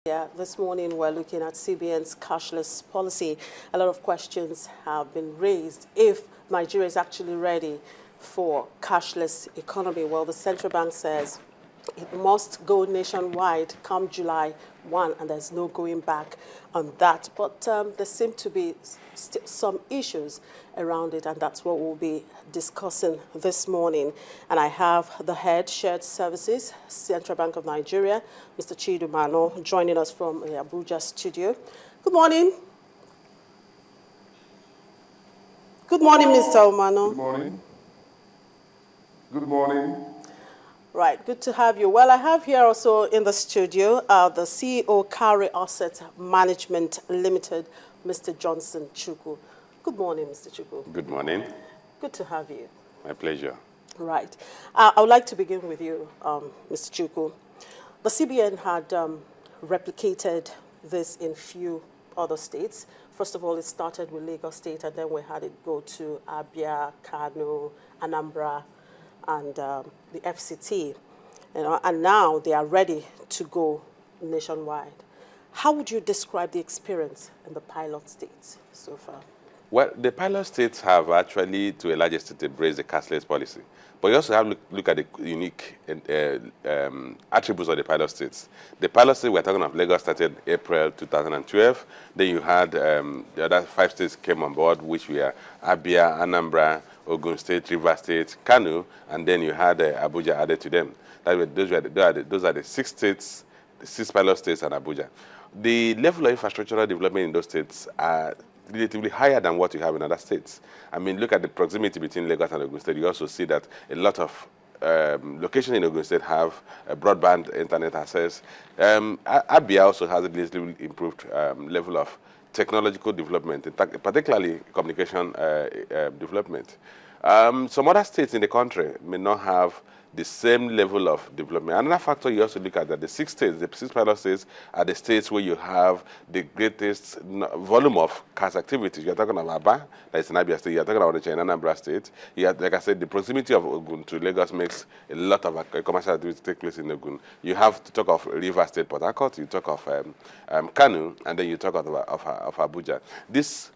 Yeah, this morning we're looking at CBN's cashless policy. A lot of questions have been raised if Nigeria is actually ready for cashless economy. Well, the central bank says it must go nationwide come July 1, and there's no going back on that. But there seem to be some issues around it, and that's what we'll be discussing this morning. And I have the head shared services, Central Bank of Nigeria, Mr. Chidu Mano, joining us from the Abuja studio. Good morning. Good morning, Mr. Omano. Good morning. Good morning. Right, good to have you. Well, I have here also in the studio the CEO, Carry Asset Management Limited, Mr. Johnson Chukwu. Good morning, Mr. Chukwu. Good morning. Good to have you. My pleasure. Right. I would like to begin with you, Mr. Chukwu. The CBN had replicated this in few other states. First of all, it started with Lagos State, and then we had it go to Abia, Kano, Anambra, and the FCT, and now they are ready to go nationwide. How would you describe the experience in the pilot states so far? Well, the pilot states have actually, to a large extent, embraced the cashless policy. But you also have to look at the unique attributes of the pilot states. The pilot state we're talking of, Lagos, started April 2012. Then you had the other 5 states came on board, which were Abia, Anambra, Ogun State, Rivers State, Kano, and then you had Abuja added to them. Those are the 6 states, the 6 pilot states and Abuja. The level of infrastructural development in those states are relatively higher than what you have in other states. I mean, look at the proximity between Lagos and Ogun State. You also see that a lot of locations in Ogun State have broadband internet access. Abia also has a relatively improved level of technological development, particularly communication development. Some other states in the country may not have the same level of development. Another factor you also look at that the 6 states, the 6 pilot states, are the states where you have the greatest volume of cash activities. You're talking about Aba, that's in Abia State. You're talking about the Anambra State. Like I said, the proximity of Ogun to Lagos makes a lot of commercial activities take place in Ogun. You have to talk of River State, Port Harcourt. You talk of Kano, and then you talk of Abuja. These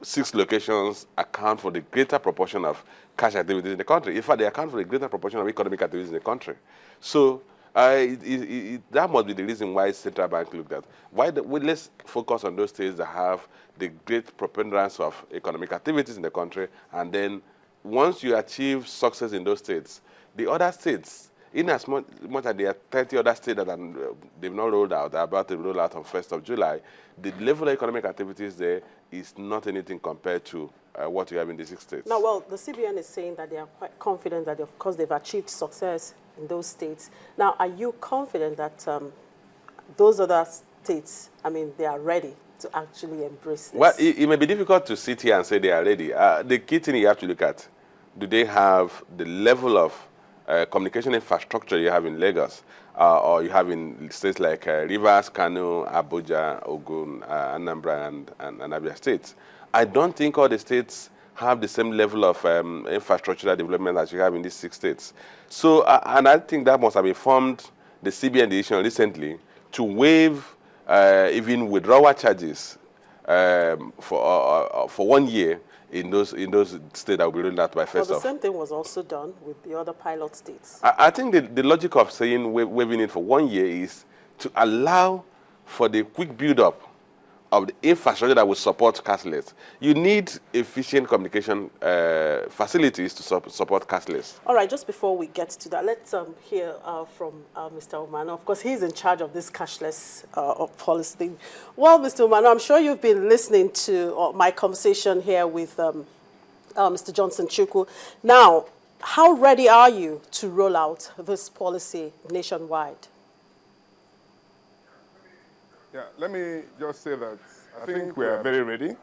6 locations account for the greater proportion of cash activities in the country. In fact, they account for the greater proportion of economic activities in the country. So that must be the reason why Central Bank looked at. Let's focus on those states that have the great preponderance of economic activities in the country, and then once you achieve success in those states, the other states, in as much as there are 30 other states that they've not rolled out, they're about to roll out on 1st of July, the level of economic activities there is not anything compared to what you have in the 6 states. Now, well, the CBN is saying that they are quite confident that, of course, they've achieved success in those states. Now, are you confident that those other states, I mean, they are ready to actually embrace this? Well, it may be difficult to sit here and say they are ready. The key thing you have to look at, do they have the level of communication infrastructure you have in Lagos, or you have in states like Rivers, Kano, Abuja, Ogun, Anambra, and Abia states? I don't think all the states have the same level of infrastructural development as you have in these 6 states. So, and I think that must have informed the CBN decision recently to waive even withdrawal charges for 1 year in those states that will be rolled out by 1st of. Well, the same thing was also done with the other pilot states. I think the logic of saying waiving it for 1 year is to allow for the quick build-up of the infrastructure that will support cashless. You need efficient communication facilities to support cashless. All right, just before we get to that, let's hear from Mr. Omano. Of course, he's in charge of this cashless policy thing. Well, Mr. Omano, I'm sure you've been listening to my conversation here with Mr. Johnson Chukwu. Now, how ready are you to roll out this policy nationwide? Yeah, let me just say that I think we are very ready.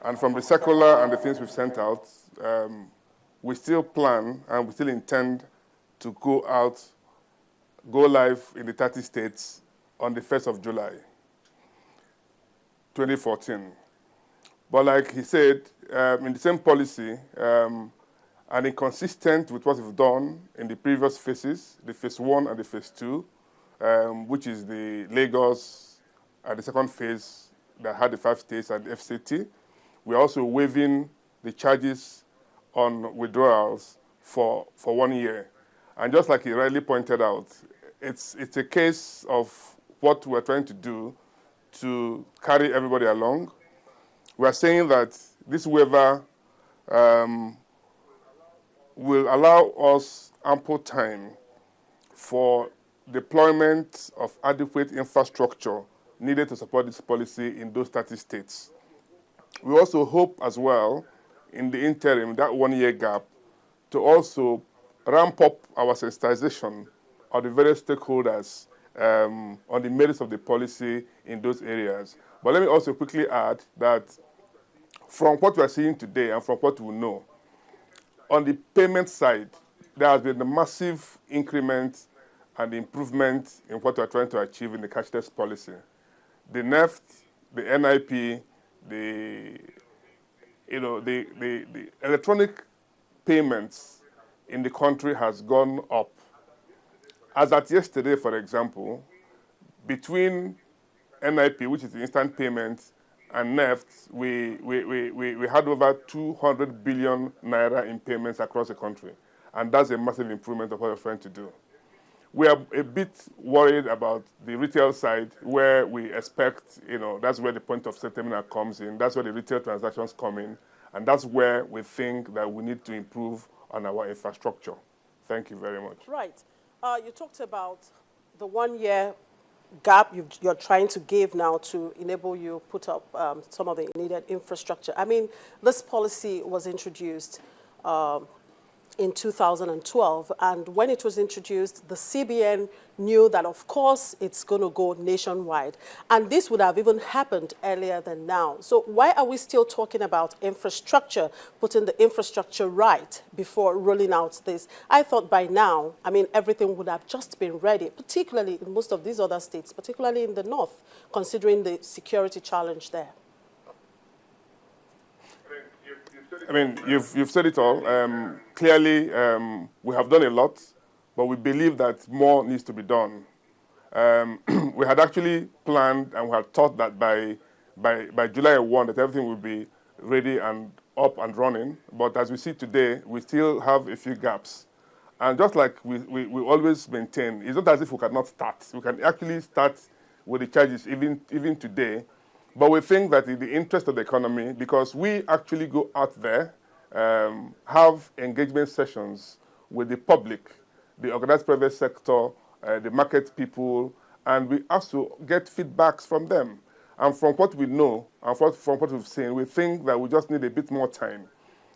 And from the circular and the things we've sent out, we still plan and we still intend to go live in the 30 states on the 1st of July, 2014. But like he said, in the same policy, and inconsistent with what we've done in the previous phases, the phase 1 and the phase 2, which is the Lagos and the second phase that had the 5 states and the FCT. We're also waiving the charges on withdrawals for 1 year. And just like he rightly pointed out, it's a case of what we're trying to do to carry everybody along. We're saying that this waiver will allow us ample time for deployment of adequate infrastructure needed to support this policy in those 30 states. We also hope as well, in the interim, that 1 year gap, to also ramp up our sensitization of the various stakeholders on the merits of the policy in those areas. But let me also quickly add that from what we are seeing today and from what we know, on the payment side, there has been a massive increment and improvement in what we are trying to achieve in the cashless policy. The NEFT, the NIP, the electronic payments in the country has gone up. As at yesterday, for example, between NIP, which is the instant payment, and NEFT, we had over 200 billion naira in payments across the country. And that's a massive improvement of what we're trying to do. We are a bit worried about the retail side, where we expect, that's where the point of sale terminal comes in. That's where the retail transactions come in. And that's where we think that we need to improve on our infrastructure. Thank you very much. Right. You talked about the 1 year gap you're trying to give now to enable you put up some of the needed infrastructure. I mean, this policy was introduced in 2012, and when it was introduced, the CBN knew that, of course, it's going to go nationwide. And this would have even happened earlier than now. So why are we still talking about infrastructure, putting the infrastructure right before rolling out this? I thought by now, I mean, everything would have just been ready, particularly in most of these other states, particularly in the north, considering the security challenge there. I mean, you've said it all. Clearly, we have done a lot, but we believe that more needs to be done. We had actually planned and we had thought that by July 1 that everything would be ready and up and running. But as we see today, we still have a few gaps. And just like we always maintain, it's not as if we cannot start. We can actually start with the charges even today. But we think that in the interest of the economy, because we actually go out there, have engagement sessions with the public, the organized private sector, the market people, and we also get feedbacks from them. And from what we know, and from what we've seen, we think that we just need a bit more time,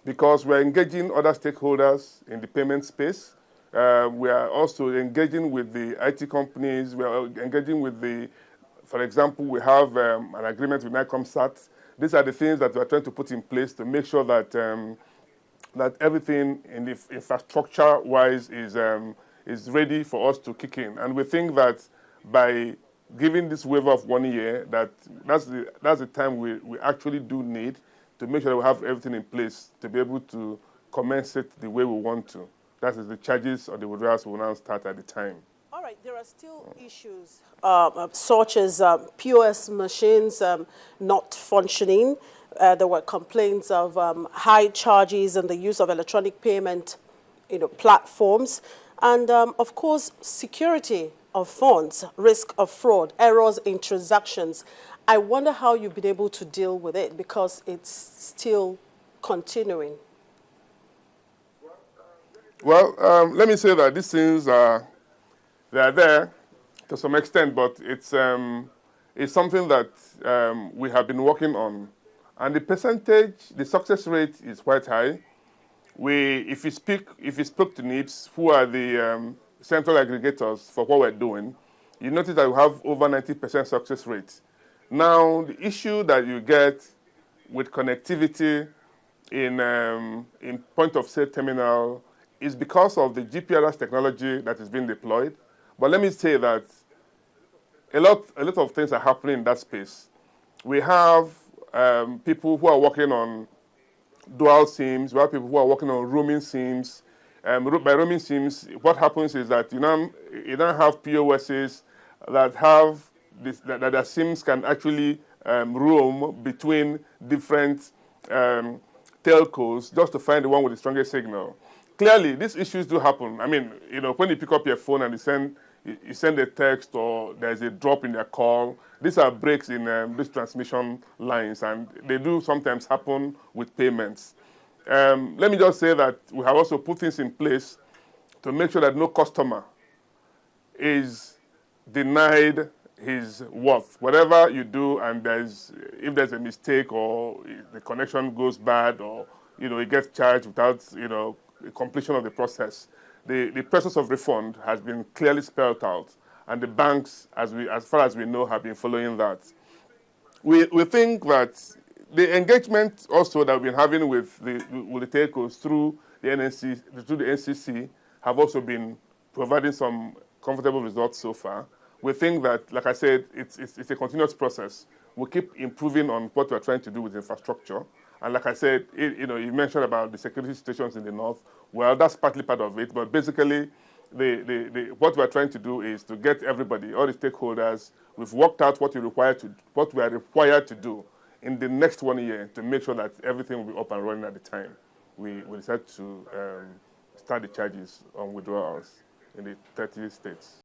because we're engaging other stakeholders in the payment space. We are also engaging with the IT companies. We are engaging with for example, we have an agreement with NICOMSAT. These are the things that we are trying to put in place to make sure that that everything in the infrastructure-wise is ready for us to kick in. And we think that by giving this waiver of 1 year, that's the time we actually do need to make sure that we have everything in place to be able to commence it the way we want to. That is the charges or the withdrawals will now start at the time. All right, there are still issues such as POS machines not functioning. There were complaints of high charges and the use of electronic payment, platforms, and of course, security of funds, risk of fraud, errors in transactions. I wonder how you've been able to deal with it, because it's still continuing. Well, let me say that these things they are there to some extent, but it's something that we have been working on. And the success rate is quite high. If you spoke to NIPS, who are the central aggregators for what we're doing, you notice that we have over 90% success rate. Now, the issue that you get with connectivity in point of sale terminal is because of the GPRS technology that is being deployed. But let me say that a lot of things are happening in that space. We have people who are working on dual SIMs. We have people who are working on roaming SIMs. By roaming SIMs, what happens is that you don't have POSs that have this, that their SIMs can actually roam between different telcos just to find the one with the strongest signal. Clearly, these issues do happen. I mean, you know, when you pick up your phone and you send a text or there's a drop in their call, these are breaks in these transmission lines, and they do sometimes happen with payments. Let me just say that we have also put things in place to make sure that no customer is denied his worth. Whatever you do, and if there's a mistake or the connection goes bad, or you know, it gets charged without, you know, the completion of the process, the process of refund has been clearly spelled out, and the banks, as far as we know, have been following that. We think that the engagement also that we've been having with the telcos through the NCC, have also been providing some comfortable results so far. We think that, like I said, it's a continuous process. We'll keep improving on what we're trying to do with infrastructure. And like I said, you know, you mentioned about the security situations in the north. Well, that's partly part of it, but basically, what we're trying to do is to get everybody, all the stakeholders. We've worked out what we are required to do in the next 1 year to make sure that everything will be up and running at the time we decide to start the charges on withdrawals in the 30 states.